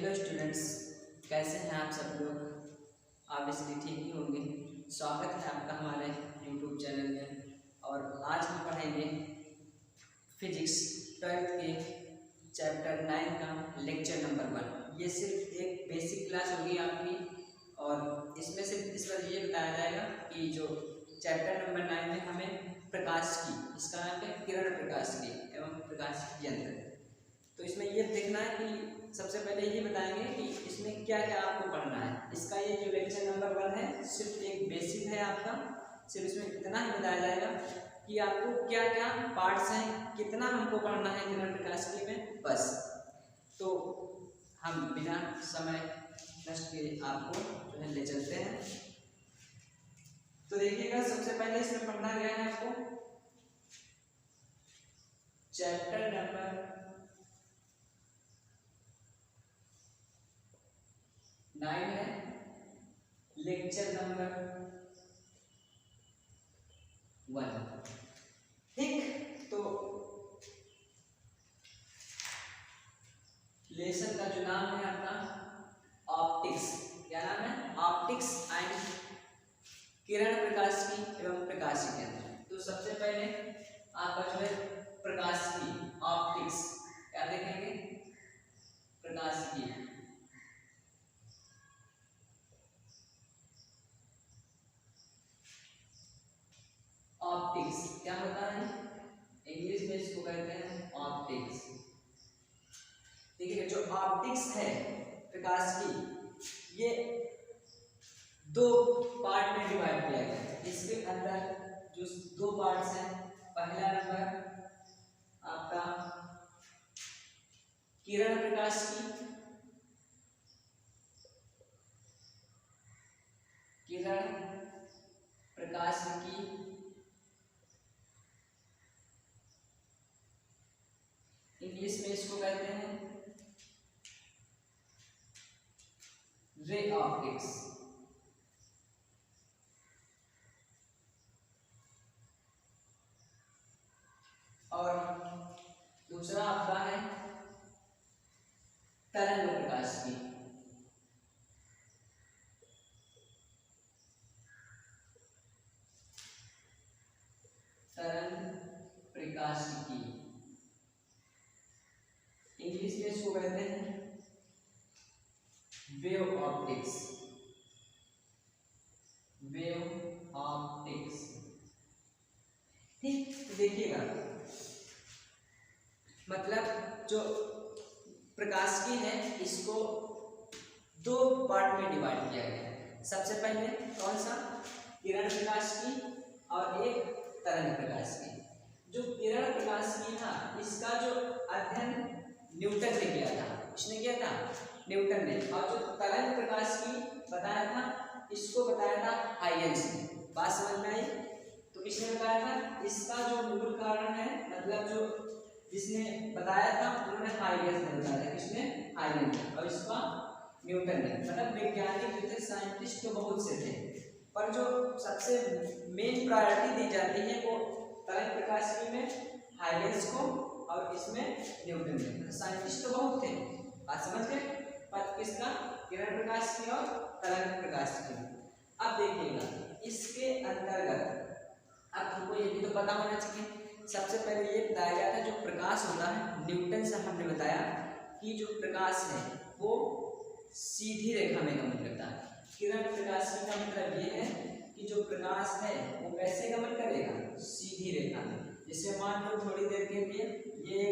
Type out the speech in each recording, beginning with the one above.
Hello students, कैसे हैं आप सब लोग। आप इसलिए ठीक ही होंगे। स्वागत है आपका हमारे यूट्यूब चैनल में। और आज हम पढ़ेंगे फिजिक्स 12th के चैप्टर 9 का लेक्चर नंबर 1। ये सिर्फ एक बेसिक क्लास होगी आपकी, और इसमें सिर्फ इस बार ये बताया जाएगा कि जो चैप्टर नंबर 9 में हमें प्रकाश की, इसका नाम है किरण प्रकाश की एवं प्रकाश यंत्र। तो इसमें ये देखना है कि सबसे पहले ये बताएंगे कि इसमें क्या क्या आपको पढ़ना है। इसका ये जो लेक्चर नंबर 1 है सिर्फ एक बेसिक है आपका। सिर्फ इसमें इतना ही बताया जाएगा कि आपको क्या क्या पार्ट्स हैं, कितना हमको पढ़ना है किरण प्रकाश की में, बस। तो हम बिना समय नष्ट किए आपको जो है ले चलते हैं। तो देखिएगा, सबसे पहले इसमें पढ़ना गया है आपको चैप्टर नंबर 9 है, लेक्चर नंबर 1। ठीक, तो लेसन का जो नाम है अपना ऑप्टिक्स। क्या नाम है? ऑप्टिक्स एंड किरण प्रकाश की एवं प्रकाशिक यंत्र। तो सबसे पहले आपका जो है प्रकाश की ऑप्टिक्स क्या देखेंगे? प्रकाश की ऑप्टिक्स क्या होता है? इंग्लिश में इसको कहते हैं ऑप्टिक्स। ठीक है, जो ऑप्टिक्स है प्रकाश की, ये दो पार्ट में डिवाइड किया गया है। इसके अंदर जो दो पार्ट्स हैं, पहला नंबर आपका किरण प्रकाश की, किरण प्रकाश की इंग्लिश में इसको कहते हैं रे ऑप्टिक्स। और दूसरा आपका है तरंग प्रकाश की, तरंग प्रकाश की इंग्लिश में इसको कहते हैं वेव ऑप्टिक्स, वेव ऑप्टिक्स। ठीक, तो देखिएगा, मतलब जो प्रकाश की है इसको दो पार्ट में डिवाइड किया गया है। सबसे पहले कौन सा? किरण प्रकाश की और एक तरंग प्रकाश की। जो किरण प्रकाश की था, इसका जो अध्ययन न्यूटन ने किया था। किसने किया था? न्यूटन ने। और जो तरंग प्रकाश की बताया था, इसको बताया था हाइगेंस ने। बात समझ में आई? तो किसने बताया था? इसका जो मूल कारण है, मतलब जो जिसने बताया था उन्होंने हाइगेंस ने बताया था। किसने? हाइगेंस ने। और इसका न्यूटन ने। मतलब वैज्ञानिक जो थे, साइंटिस्ट तो बहुत से थे, पर जो सबसे मेन प्रायोरिटी दी जाती है वो तरंग प्रकाश की में हाइगेंस को, और इसमें न्यूटन ने। साइंटिस्ट तो बहुत थे, बात समझ गए? पर किसका? किरण प्रकाश की और तरंग प्रकाश की। अब देखिएगा, इसके अंतर्गत अब तुमको ये भी तो पता होना चाहिए। सबसे पहले ये बताया गया था जो प्रकाश होता है, न्यूटन से हमने बताया कि जो प्रकाश है वो सीधी रेखा में गमन करता है। किरण प्रकाश का मतलब ये है कि जो प्रकाश है वो कैसे गमन करेगा? सीधी रेखा में। जैसे मान लो थोड़ी देर के लिए ये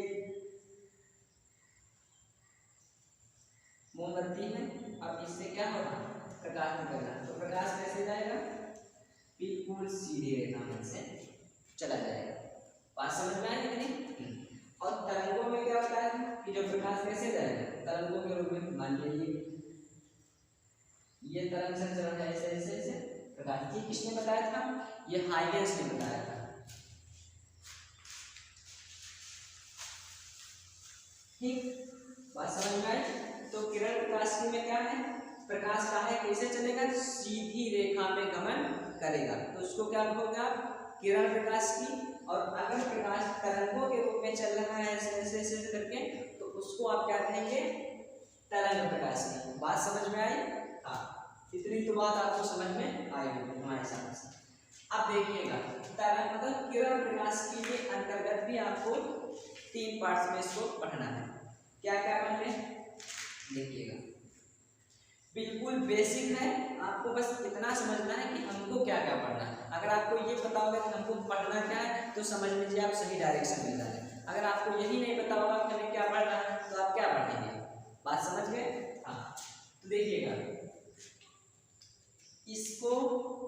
मोमबत्ती है, अब इससे क्या होगा? प्रकाश निकलना। तो प्रकाश कैसे जाएगा? बिल्कुल सीधी रेखा में से चला जाएगा। बात समझ में आई कितनी? और तरंगों में क्या होता है कि जो प्रकाश कैसे जाएगा? तरंगों के रूप में मान लीजिए ये तरंग से चल रहा है ऐसे ऐसे ऐसे प्रकाश। ये किसने बताया था? ये हाइगेंस ने बताया था। ठीक, बात समझ में आई? तो किरण प्रकाश की में क्या है? प्रकाश का है कैसे चलेगा? सीधी रेखा में गमन करेगा। तो उसको क्या लिखोगे आप? किरण प्रकाश की। और अगर प्रकाश तरंगों के रूप में चल रहा है ऐसे ऐसे ऐसे करके, तो उसको आप क्या कहेंगे? तरंग प्रकाश की। बात समझ में आई? हाँ, इतनी तो बात आपको समझ में आई होगी हमारे हिसाब से। अब देखिएगा, तरंग मतलब किरण प्रकाश के अंतर्गत भी आपको 3 पार्ट्स में इसको पढ़ना है। क्या क्या पढ़ने, देखिएगा बिल्कुल बेसिक है, आपको बस इतना समझना है कि हमको क्या क्या पढ़ना है। अगर आपको ये पता होगा कि हमको पढ़ना क्या है तो समझ लीजिए आप सही डायरेक्शन में जा रहे हैं। अगर आपको यही नहीं पता होगा कि हमें क्या पढ़ना है तो आप क्या पढ़ेंगे? बात समझ गए? हाँ, तो देखिएगा इसको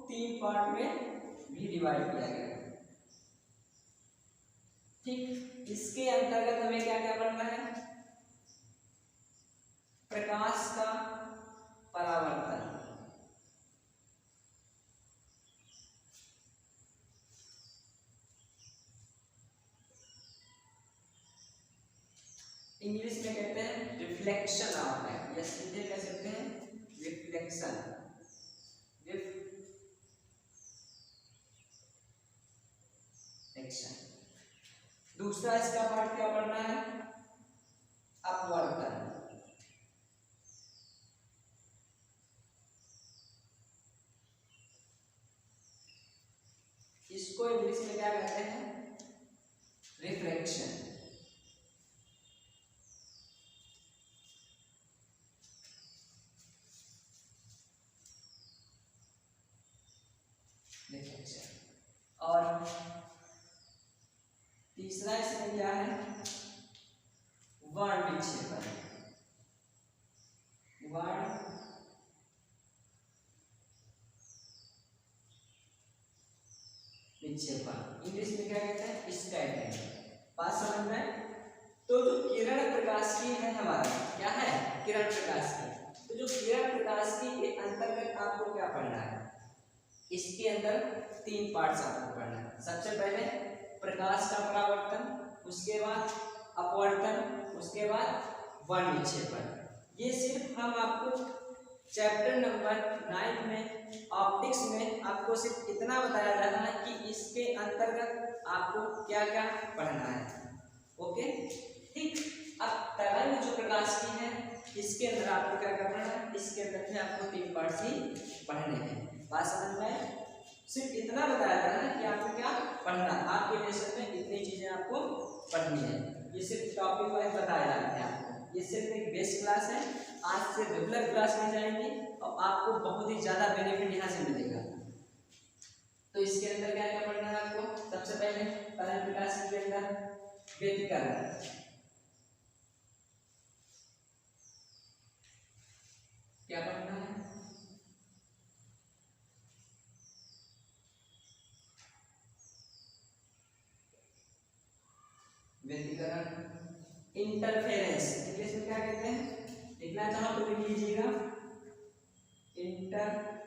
3 पार्ट में भी डिवाइड किया गया है, ठीक। इसके अंतर्गत हमें क्या क्या पढ़ना है? प्रकाश का परावर्तन, इंग्लिश में कहते हैं रिफ्लेक्शन ऑफ लाइट, या सीधे कह सकते हैं रिफ्लेक्शन, रिफ्लेक्शन। दूसरा इसका पार्ट क्या पढ़ना है? अपवर्तन, इसको इंग्लिश में क्या कहते हैं? रिफ्रैक्शन। और तीसरा इसमें क्या है? वर्ण विक्षेपण, वर्ण विक्षेपण, इंग्लिश में क्या कहते हैं? स्कैटरिंग। बात समझ में? तो जो किरण प्रकाश की है हमारा, क्या है? किरण प्रकाश की। तो जो किरण प्रकाश की के अंतर्गत आपको क्या पढ़ना है? इसके अंदर 3 पार्ट्स आपको पढ़ना है। सबसे पहले प्रकाश का परावर्तन, उसके बाद अपवर्तन, उसके बाद वर्ण विक्षेपण। ये सिर्फ हम आपको चैप्टर नंबर 9 में ऑप्टिक्स में आपको सिर्फ इतना बताया जा रहा है कि इसके अंतर्गत आपको क्या क्या पढ़ना है। ओके, ठीक। अब तरंग जो प्रकाश की है इसके अंदर आपको क्या क्या पढ़ना है? इसके अंदर में आपको 3 पार्ट्स ही पढ़ने हैं। बात समझ में? सिर्फ इतना बताया जा रहा है कि आपको क्या पढ़ना है। आपके लेसन में इतनी चीजें आपको पढ़नी है। ये सिर्फ टॉपिक वाइज बताया जा रहा है आपको। ये सिर्फ एक बेस क्लास है। आज से रेगुलर क्लास में जाएंगे और आपको बहुत ही ज्यादा बेनिफिट यहाँ से मिलेगा। तो इसके अंदर क्या क्या पढ़ना है आपको? सबसे पहले तरंग प्रकाश के अंदर व्यतिकरण, क्या पढ़ना है? व्यतिकरण। इंटरफेरेंस, इंग्लिश में क्या कहते हैं? लिखना चाहो तो लिख लीजिएगा, इंटरफेरेंस।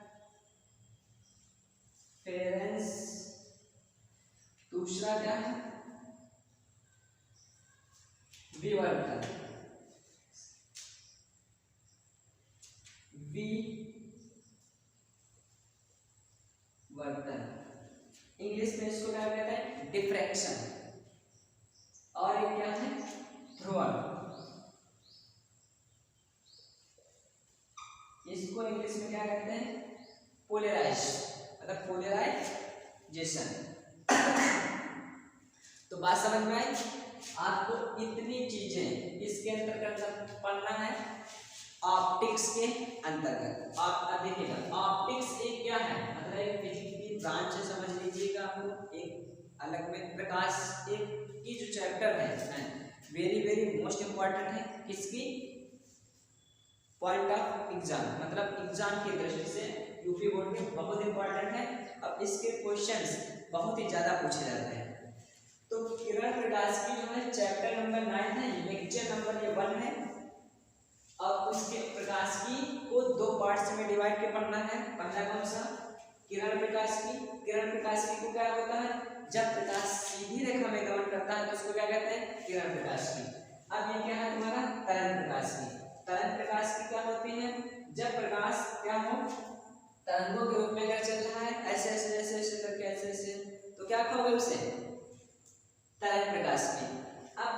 दूसरा क्या है? विवर्तन, विवर्तन। इंग्लिश में इसको क्या कहते हैं? डिफ्रैक्शन। और एक क्या है? ध्रुवण। इसको इंग्लिश में क्या कहते हैं? पोलराइज, मतलब पोलराइजेशन। तो बात समझ में आई? आपको इतनी चीजें इसके अंतर्गत पढ़ना है ऑप्टिक्स के अंतर्गत। आप देखिएगा ऑप्टिक्स एक क्या है? मतलब एक फिजिक्स की ब्रांच है, समझ लीजिएगा। आपको एक अलग में प्रकाश एक की जो चैप्टर है वेरी वेरी मोस्ट इंपॉर्टेंट है। किसकी? पॉइंट ऑफ एग्जाम, मतलब एग्जाम की दृष्टि से यूपी बोर्ड में बहुत इंपॉर्टेंट है। अब इसके क्वेश्चंस बहुत ही ज्यादा पूछे जाते हैं। तो किरण प्रकाश की जो है चैप्टर नंबर 9 है, लेक्चर नंबर ये 1 है। अब उसके प्रकाश की को 2 पार्ट्स में डिवाइड के पढ़ना है। पहला कौन सा? किरण प्रकाश की। किरण प्रकाश की को क्या होता है? जब प्रकाश सीधी रेखा में गमन करता है तो उसको क्या कहते हैं? किरण प्रकाश की। अब ये क्या है तुम्हारा? तरंग प्रकाश की। तरंग प्रकाश की क्या होती है? जब प्रकाश क्या हो, तरंगों के रूप में अगर चल रहा है ऐसे ऐसे ऐसे ऐसे करके ऐसे ऐसे, तो क्या कहोगे उसे? तरंग प्रकाश की। अब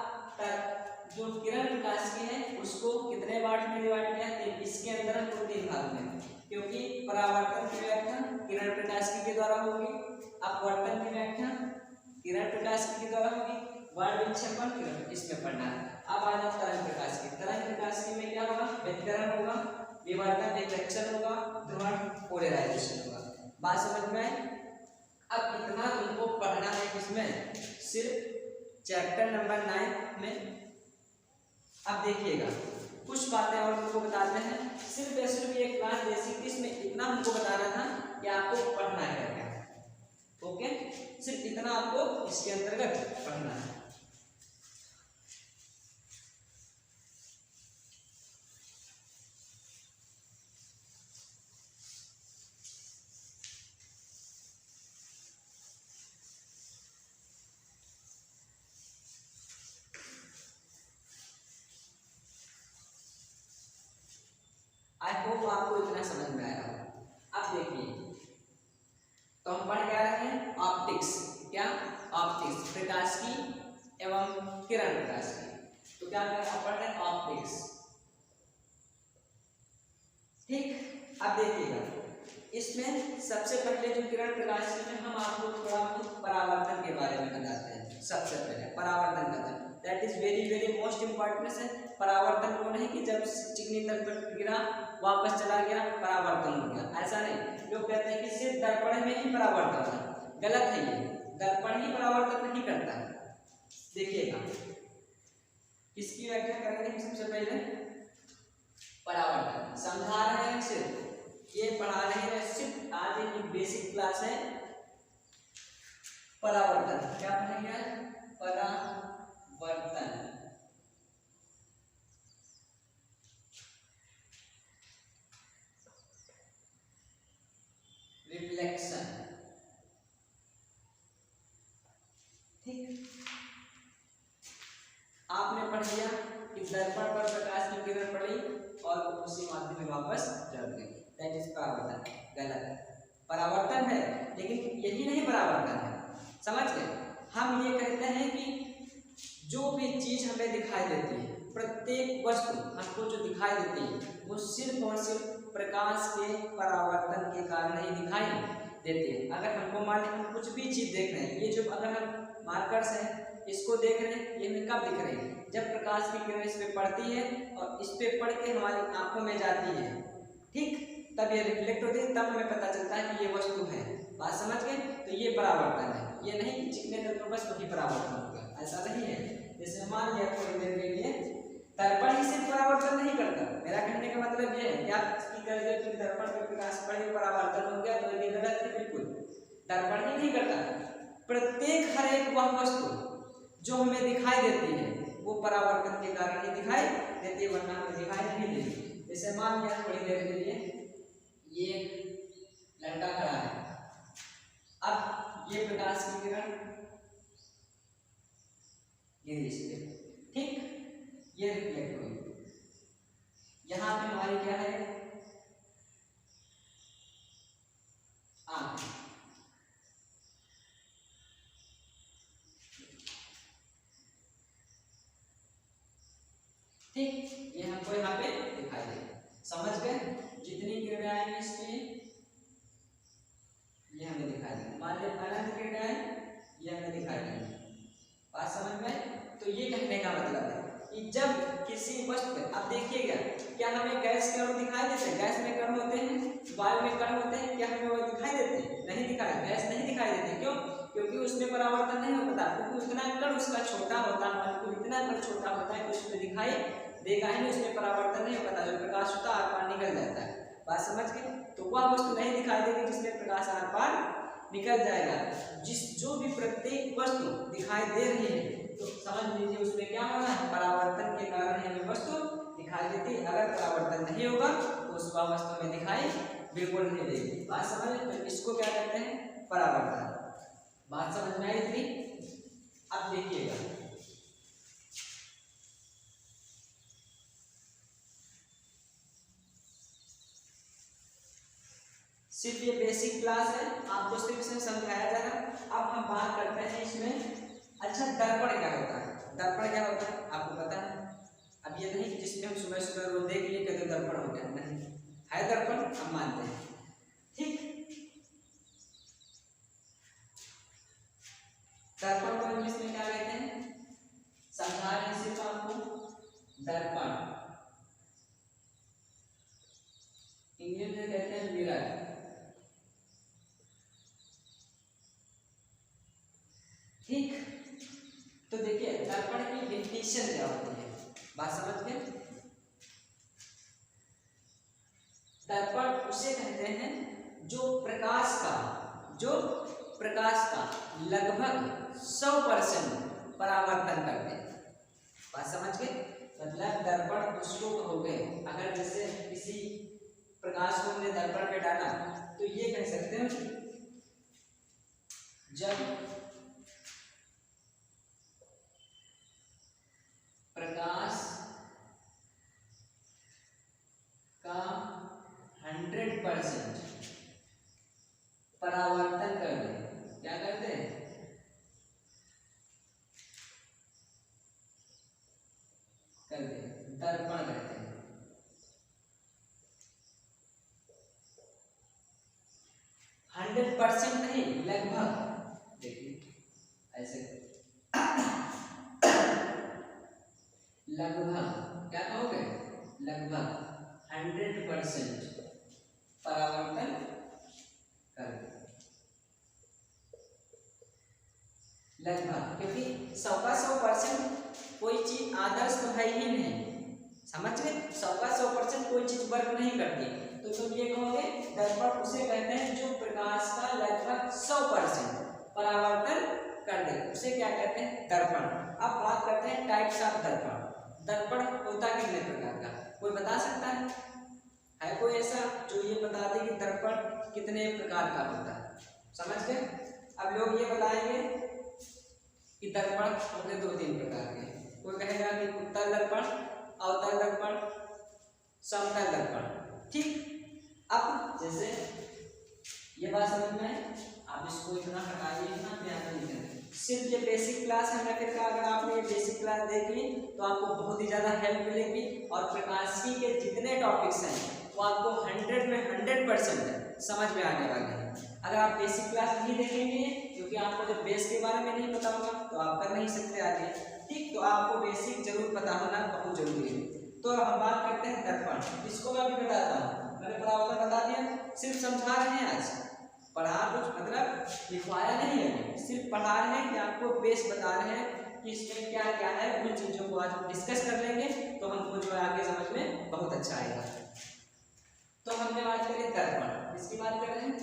जो किरण प्रकाश की है उसको कितने पार्ट में डिवाइड किया? 3। इसके अंदर हमको 3 भाग में, क्योंकि परावर्तन की व्याख्या किरण प्रकाश के द्वारा होगी, अपवर्तन की व्याख्या किरण प्रकाश के द्वारा होगी, वर्ण विक्षेपण किरण इसमें पढ़ना है। अब आ जाओ तरंग प्रकाश की। तरंग प्रकाश की में क्या होगा? व्यतिकरण होगा, विवर्तन रिफ्लेक्शन होगा, ध्रुवण पोलराइजेशन होगा। बात समझ में आई? अब इतना तुमको पढ़ना है किसमें? सिर्फ चैप्टर नंबर 9 में। अब देखिएगा कुछ बातें और तुमको बताते हैं। सिर्फ ये क्लास बेसिक इसमें इतना हमको बताना था कि आपको पढ़ना है क्या। ओके, सिर्फ इतना आपको इसके अंतर्गत पढ़ना है। आई होप आपको इतना समझ में आया होगा। अब देखिए तो हम पढ़ क्या रहे हैं? ऑप्टिक्स। क्या? ऑप्टिक्स, प्रकाश की एवं किरण प्रकाश की। तो क्या पढ़ रहे हैं? ऑप्टिक्स। ठीक, अब देखिएगा इसमें सबसे पहले जो किरण प्रकाश में हम आपको थोड़ा परावर्तन के बारे में बताते हैं। सबसे पहले परावर्तन का था, that is very most important है। परावर्तन वो नहीं कि जब चिकनी तल पर गिरा वापस चला गया परावर्तन हो गया, ऐसा नहीं। लोग कहते हैं कि सिर्फ दर्पण में ही परावर्तन होता है, गलत है ये। दर्पण ही परावर्तन नहीं करता है। देखिएगा इसकी व्याख्या करेंगे सबसे पहले। परावर्तन समझा रहे हैं, सिर्फ ये पढ़ा रहे हैं, सिर्फ आज की बेसिक क्लास है। परावर्तन क्या पढ़ेंगे? परावर्तन, रिफ्लेक्शन। ठीक, आपने पढ़ लिया कि दर्पण पर प्रकाश की किरण पड़ी और उसी माध्यम में वापस चल गई, दैट इज परावर्तन। गलत, परावर्तन है लेकिन यही नहीं परावर्तन है। समझ गए? हम ये कहते हैं कि जो भी चीज हमें दिखाई देती है, प्रत्येक वस्तु हमको जो दिखाई देती है वो सिर्फ और सिर्फ प्रकाश के परावर्तन के कारण ही दिखाई देती है। अगर हमको मान लीजिए हम कुछ भी चीज देख रहे हैं, ये जो अगर हम मार्कर्स हैं इसको देख रहे हैं, ये हमें कब दिख रहे हैं? जब प्रकाश की किरण इस पे पड़ती है और इस पे पड़ के हमारी आंखों में जाती है, ठीक, तब ये रिफ्लेक्ट होती है, तब हमें पता चलता है कि ये वस्तु है। बात समझ गए? तो ये परावर्तन है, ये नहीं कि चिकने तल पर बस वही परावर्तन होगा, ऐसा नहीं है। जैसे मान लिया थोड़ी देर के लिए दर्पण ही सिर्फ परावर्तन नहीं करता। मेरा कहने का मतलब ये है कि आप दर्पण पर प्रकाश पड़े परावर्तन हो गया, तो ये गलत है बिल्कुल। दर्पण ही नहीं करता, प्रत्येक हर एक वह वस्तु जो हमें दिखाई देती है वो परावर्तन के कारण ही दिखाई देती है, वरना हमें दिखाई नहीं देती। जैसे मान लिया थोड़ी देर के लिए ये लड़का खड़ा है, अब ये प्रकाश की किरण गिरी इस पे, ठीक, ये रिफ्लेक्ट हुई। यहाँ पे हमारी क्या है? आंख। ठीक, ये हमको यहाँ पे दिखाई देगा। समझ गए? जितनी किरणें आएंगी इसमें ये हमें दिखाई देंगे। मान लीजिए अनंत किरणें आए, ये हमें दिखाई देंगी। बात समझ में? तो ये कहने का मतलब है कि जब किसी वस्तु पे, अब देखिएगा क्या हमें गैस के अणु दिखाई देते हैं? गैस में कण होते हैं, वायु में कण होते हैं, क्या हमें वो दिखाई देते हैं? नहीं दिखाई, गैस नहीं दिखाई देती। क्यों? क्योंकि उसमें परावर्तन नहीं होता, क्योंकि उतना कण उसका छोटा होता है, मॉलिक्यूल इतना कण छोटा होता है कि उसमें दिखाई देगा ही नहीं, उसमें परावर्तन नहीं होता, जो प्रकाश होता है आर पार निकल जाता है। बात समझ गए? तो वह वस्तु नहीं दिखाई देगी जिसमें प्रकाश आर पार निकल जाएगा। जो भी प्रत्येक वस्तु दिखाई दे रही है तो समझ लीजिए उसमें क्या होगा? परावर्तन के कारण हमें वस्तु दिखाई देती है। अगर परावर्तन नहीं होगा तो उस वस्तु में दिखाई बिल्कुल नहीं देगी। बात समझ? तो इसको क्या कहते हैं? परावर्तन। बात समझ में आई थी? अब देखिएगा सिर्फ ये बेसिक क्लास है, आपको सिर्फ इसमें समझाया जा रहा है। अब हम बात करते हैं इसमें, अच्छा दर्पण क्या होता है? दर्पण क्या होता है आपको पता है? इसलिए हम सुबह सुबह रोज देख लिए कहते दर्पण हो गया, नहीं है दर्पण, हम मानते हैं। ठीक, दर्पण को इंग्लिश में क्या कहते हैं, समझा रहे हैं सिर्फ आपको, दर्पण इंग्लिश में कहते हैं मिरर। ठीक, तो देखिए दर्पण की डिफिनेशन क्या होती है, बात समझ गए। दर्पण उसे कहते हैं जो प्रकाश का लगभग 100% परावर्तन करते हैं। बात समझ गए, मतलब दर्पण उसको कहोगे, अगर जैसे किसी प्रकाश को हमने दर्पण पे डाला तो ये कह सकते हैं जब प्रकाश का 100% परावर्तन कर दे, क्या करते हैं, कर दे, दर्पण कहते हैं। 100% नहीं, लगभग, देखिए ऐसे लगभग, क्या कहोगे, लगभग 100% परावर्तन कर दे, लगभग, क्योंकि 100% कोई चीज आदर्श तो है ही नहीं, समझ गए, 100% कोई चीज वर्क नहीं करती, तो तुम ये कहोगे दर्पण उसे कहते हैं जो प्रकाश का लगभग 100% परावर्तन कर दे, उसे क्या कहते हैं, दर्पण। अब बात करते हैं टाइप्स ऑफ दर्पण। दर्पण होता कितने प्रकार का, कोई बता सकता है कोई ऐसा जो ये बता दे कि दर्पण कितने प्रकार का होता है, समझ गए। अब लोग ये बताएंगे कि दर्पण होंगे 2-3 प्रकार के, कोई कहेगा कि उत्तल दर्पण, अवतल दर्पण, समतल दर्पण। ठीक, अब जैसे ये बात समझ में, आप इसको इतना हटाइए, इतना ध्यान नहीं करें, सिर्फ ये बेसिक क्लास है। मैं फिर कहा अगर आपने ये बेसिक क्लास देख ली तो आपको बहुत ही ज़्यादा हेल्प मिलेगी, और प्रकाशिकी के जितने टॉपिक्स हैं वो आपको 100 में 100% समझ में आने वाले हैं। अगर आप बेसिक क्लास नहीं देखेंगे, क्योंकि आपको जब बेस के बारे में नहीं पता होगा तो आप कर नहीं सकते आगे। ठीक, तो आपको बेसिक जरूर पता होना बहुत जरूरी है। तो हम बात करते हैं दर्पण, इसको मैं अभी बताता हूँ, मैंने परावर्तन बता दिया, सिर्फ समझा रहे हैं आज, पढ़ा कुछ मतलब लिखवाया नहीं है, सिर्फ पढ़ा रहे हैं कि आपको बेस बता रहे हैं कि इसमें क्या क्या है। उन चीज़ों को आज हम डिस्कस कर लेंगे तो हमको जो है आगे समझ में बहुत अच्छा आएगा। तो हमने बात करी दर्पण, इसकी बात कर रहे हैं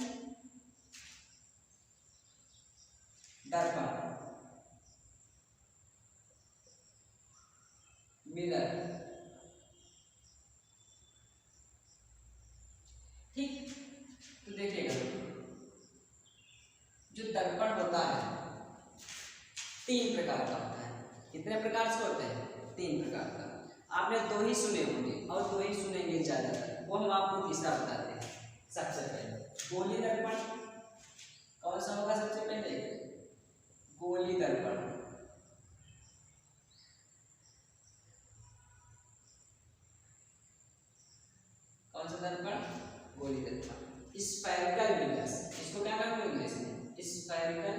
दर्पण, मिरर। ठीक, तो देखिएगा जो दर्पण होता है 3 प्रकार का होता है। कितने प्रकार से होते हैं, 3 प्रकार का। आपने 2 ही सुने होंगे और 2 ही सुनेंगे ज्यादातर, वो हम आपको तीसरा बताते हैं। सबसे पहले गोली दर्पण, कौन सा होगा सबसे पहले, गोली दर्पण। कौन सा दर्पण, गोली दर्पण। स्फेरिकल मिरर्स, इसको क्या कहेंगे इंग्लिश में, स्फेरिकल,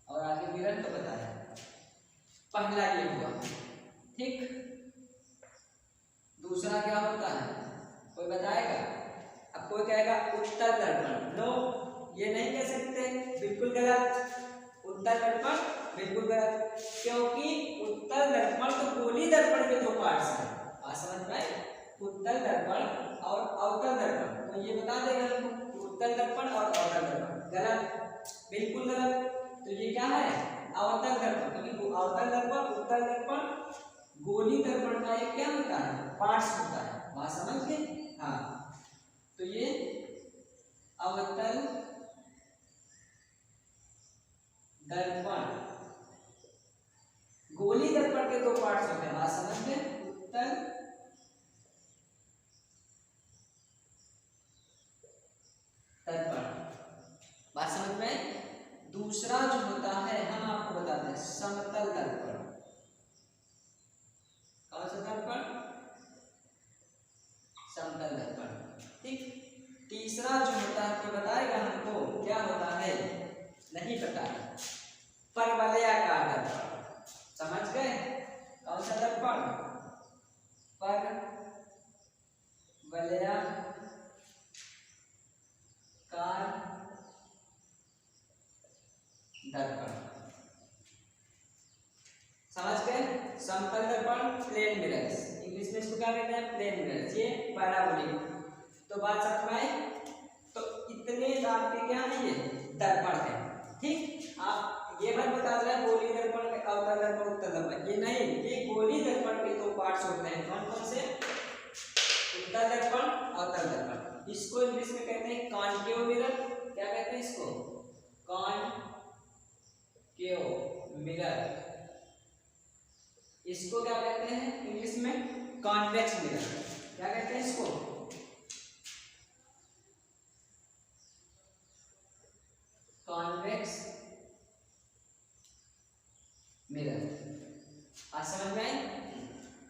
और आगे मिरर तो बताया, पहला ये हुआ। ठीक, दूसरा क्या होता है, कोई बताएगा। अब कोई कहेगा उत्तल दर्पण, नो ये नहीं कह सकते, बिल्कुल गलत, उत्तल दर्पण बिल्कुल गलत, क्योंकि उत्तल दर्पण तो गोली दर्पण के 2 पार्ट्स हैं, आप समझ पाए, उत्तल दर्पण और अवतल दर्पण। तो ये बता देगा हमको उत्तल दर्पण और अवतल दर्पण, गलत, बिल्कुल गलत। तो ये क्या है, अवतल दर्पण, क्योंकि अवतल दर्पण उत्तल दर्पण गोली दर्पण का एक क्या होता है, पार्ट्स होता है, बात समझ गए। हाँ, तो ये अवतल दर्पण, गोली दर्पण के 2 पार्ट्स होते हैं, बात समझ गए, उत्तल दर्पण, बात समझ में। दूसरा जो होता है हम आपको बताते हैं समतल दर्पण, नहीं बता रहा। परवलयाकार दर्पण, समझ गए? कौन सा दर्पण? परवलयाकार दर्पण, समझ गए? समतल दर्पण प्लेन मिरर्स, इंग्लिश में इसको क्या कहते हैं? Plane mirrors. ये पैराबोलिक। तो बात समझ में आई? तो इतने आपके क्या है? ये दर्पण है। ठीक, आप ये मत बता रहे गोली दर्पण, अवतल दर्पण, उत्तल दर्पण, ये नहीं। ये गोली दर्पण के दो पार्ट्स होते हैं। कौन कौन से? उत्तल दर्पण, अवतल दर्पण। इसको इंग्लिश में कहते हैं कॉनकेव मिरर। क्या कहते हैं इसको? Concave mirror. इसको क्या कहते हैं इंग्लिश में? Convex mirror. क्या कहते हैं इसको? Convex mirror. आज समझ में आई?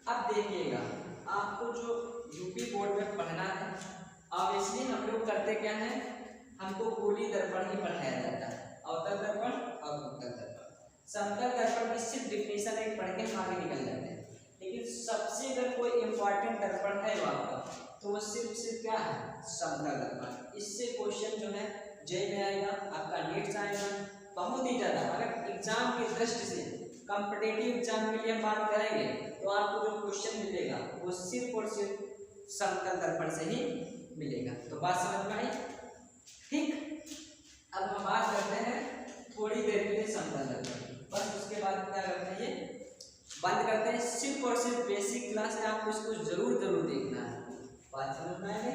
अब देखिएगा, आपको जो यूपी बोर्ड में पढ़ना है, ऑब्वियसली हम लोग करते क्या है? हमको गोली दर्पण ही पढ़ाया जाता है, अवतल दर्पण और उत्तल दर्पण। समतल दर्पण की सिर्फ डिफिनेशन एक पढ़ के आगे निकल जाते हैं। लेकिन सबसे अगर कोई इंपॉर्टेंट दर्पण है वहां पर, तो वो सिर्फ क्या है? समतल दर्पण। इससे क्वेश्चन जो है जेई में आएगा, आपका नीट आएगा बहुत ही ज्यादा। अगर एग्जाम की दृष्टि से, कॉम्पिटिटिव एग्जाम के लिए हम बात करेंगे, तो आपको जो क्वेश्चन मिलेगा वो सिर्फ और सिर्फ समतल दर्पण से ही मिलेगा। तो बात समझ में आई? ठीक, अब हम बात करते हैं थोड़ी देर के लिए समतल दर्पण, बस उसके बाद क्या करते हैं? ये बंद करते हैं। सिर्फ और सिर्फ बेसिक क्लास है, आपको इसको जरूर देखना है। बात समझ में आई?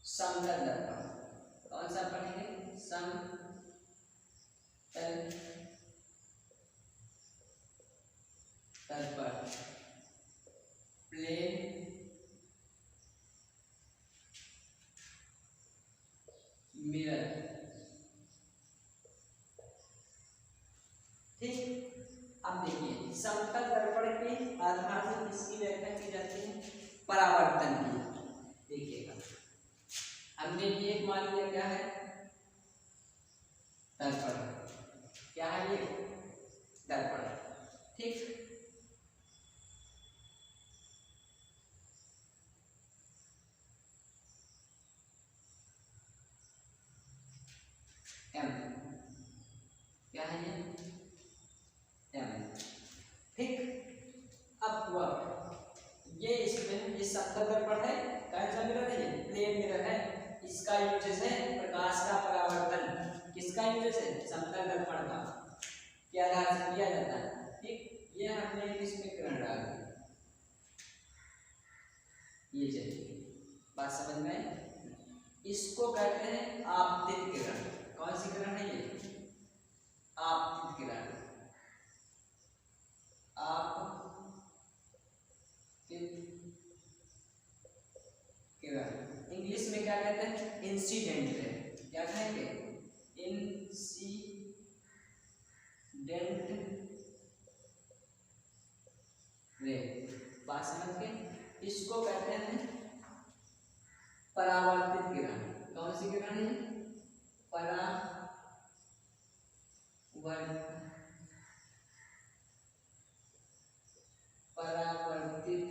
समतल दर्पण कौन सा पढ़ेंगे? समतल दर्पण, प्लेन मिरर। ठीक, अब देखिए समतल दर्पण के आधार से किसकी व्याख्या की जाती है? परावर्तन की। देखिएगा, हमने ये मान लिया क्या है? दर्पण। क्या है ये? दर्पण। ठीक, एम। क्या है ये? एम। ठीक, अब हुआ ये, इसमें ये समतल दर्पण है, कौन सा मिरर है? ये प्लेन मिरर है। इसका यूजेस है प्रकाश का परावर्तन। किसका यूजेस है? समतल दर्पण का। के आधार से किया जाता है। ठीक, ये हमने इसमें किरण डाल दी, ये चलिए बात समझ में आई? इसको कहते हैं आपतित किरण। कौन सी किरण है ये? आपतित किरण। किरण इंग्लिश में क्या कहते हैं? Incident ray. क्या कहेंगे? Incident ray. बात समझ के? इसको कहते हैं परावर्तित किरण। कौन सी किरण है? परावर्तित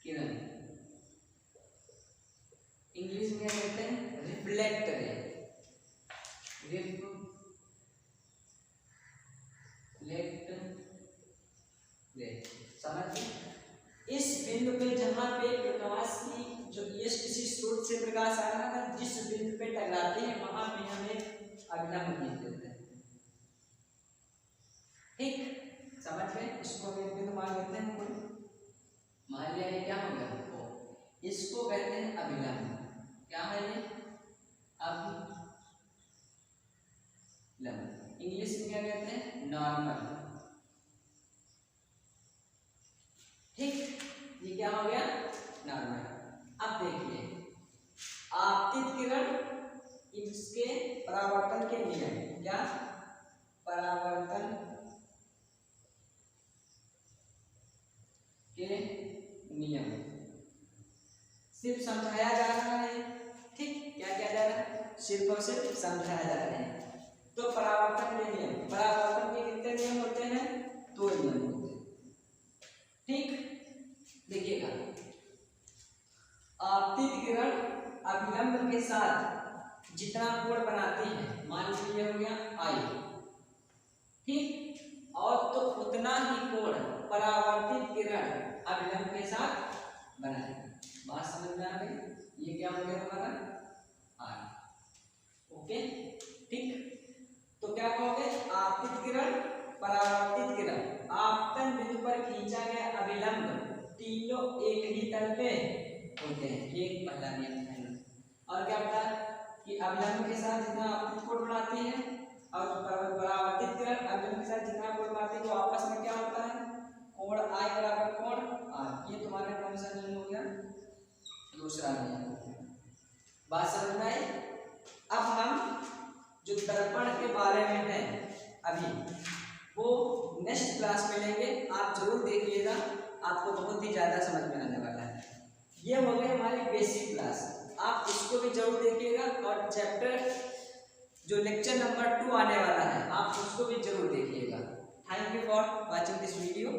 किरण। इंग्लिश में कहते हैं रिफ्लेक्ट रे। रिफ्लेक्ट रे, समझ? इस बिंदु पे जहां पे प्रकाश की जो ये किसी स्रोत से प्रकाश आ रहा था, जिस बिंदु पे टकराते हैं वहां पे हमें अभिलंब लिख देते हैं। ठीक, समझ गए? इसको बिंदु मान लेते हैं कोई, मान लिया ये क्या हो गया? इसको कहते हैं अभिलंब। क्या है ये? अभिलंब। इंग्लिश में क्या कहते हैं? नॉर्मल। ठीक, ये क्या हो गया? नॉर्मल। अब देखिए सिर्फ समझाया जा रहा है। ठीक, क्या किया जा रहा है, सिर्फ और सिर्फ समझाया जा रहा है। तो परावर्तन के नियम, परावर्तन के कितने नियम होते हैं, 2 नियम होते हैं। ठीक, देखिएगा, आपतित किरण अभिलंब के साथ जितना कोण बनाती है, मान लीजिए हो गया आई, ठीक, और तो उतना ही कोण परावर्तित किरण अभिलंब के साथ बनाएगा। बात समझ में आ गई, ये क्या हो गया हमारा आई। ओके, ठीक, तो क्या कहोगे, आपतित किरण परावर्तित किरण आपतन बिंदु पर खींचा गया अभिलंब तीनों एक ही तल पे होते हैं। ये पहला नियम है। और क्या बताया कि अभिलंब के साथ जितना आपतित कोण बनाती है और परावर्तित किरण अभिलंब के साथ जितना कोण बनाती है, तो आपस में क्या होता है, कोण आई बराबर कोण आर। ये तुम्हारा कौन सा नियम हो गया, दूसरा नियम। बात समझ में आई। अब हम जो दर्पण के बारे में है अभी, वो नेक्स्ट क्लास में लेंगे। आप जरूर देखिएगा, आपको बहुत ही ज्यादा समझ में आने वाला है। ये हो गई हमारी बेसिक क्लास, आप इसको भी जरूर देखिएगा। और चैप्टर जो लेक्चर नंबर 2 आने वाला है, आप उसको भी जरूर देखिएगा। Thank you for watching this video.